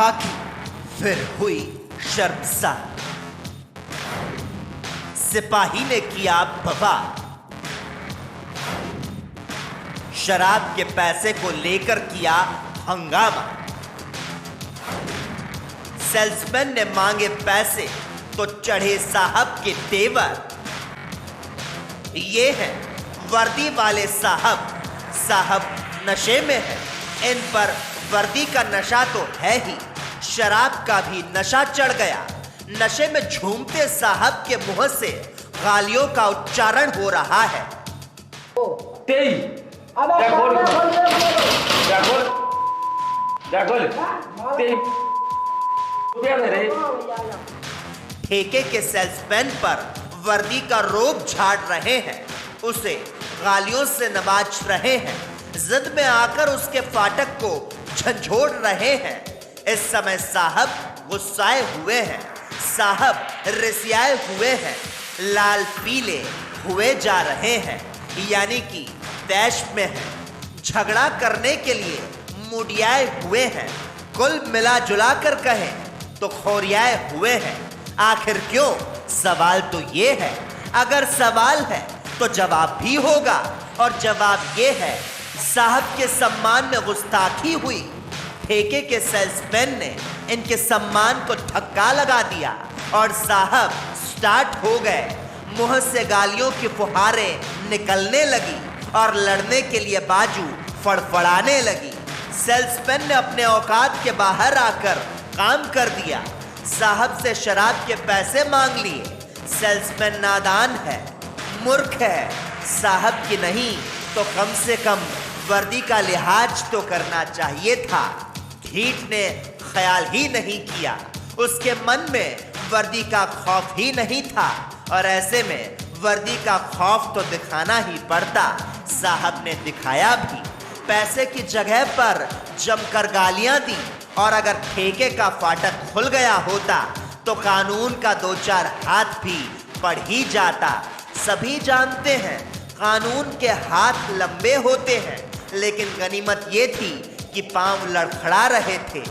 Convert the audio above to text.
कहा कि फिर हुई शर्मसार। सिपाही ने किया बवाल। शराब के पैसे को लेकर किया हंगामा। सेल्समैन ने मांगे पैसे तो चढ़े साहब के तेवर। ये है वर्दी वाले साहब, साहब नशे में है। इन पर वर्दी का नशा तो है ही, शराब का भी नशा चढ़ गया। नशे में झूमते साहब के मुंह से गालियों का उच्चारण हो रहा है। ठेके के सेल्समैन पर वर्दी का रोब झाड़ रहे हैं, उसे गालियों से नवाज रहे हैं, जिद में आकर उसके फाटक को झंझोड़ रहे हैं। इस समय साहब गुस्साए हुए हैं, साहब रिसियाए हुए हैं, लाल पीले हुए जा रहे हैं, यानी कि तैश में है, झगड़ा करने के लिए मुड़ियाए हुए हैं। कुल मिला जुला कर कहें तो खोरियाए हुए हैं। आखिर क्यों? सवाल तो ये है। अगर सवाल है तो जवाब भी होगा, और जवाब ये है, साहब के सम्मान में गुस्ताखी हुई। ठेके के सेल्समैन ने इनके सम्मान को धक्का लगा दिया और साहब स्टार्ट हो गए। मुंह से गालियों की फुहारें निकलने लगी और लड़ने के लिए बाजू फड़फड़ाने लगी। सेल्समैन ने अपने औकात के बाहर आकर काम कर दिया। साहब से शराब के पैसे मांग लिए। सेल्समैन नादान है, मूर्ख है। साहब की नहीं तो कम से कम वर्दी का लिहाज तो करना चाहिए था। ढीठ ने ख्याल ही नहीं किया, उसके मन में वर्दी का खौफ ही नहीं था, और ऐसे में वर्दी का खौफ तो दिखाना ही पड़ता। साहब ने दिखाया भी, पैसे की जगह पर जमकर गालियां दी, और अगर ठेके का फाटक खुल गया होता तो कानून का दो चार हाथ भी पड़ ही जाता। सभी जानते हैं कानून के हाथ लंबे होते हैं, लेकिन गनीमत ये थी कि पांव लड़खड़ा रहे थे।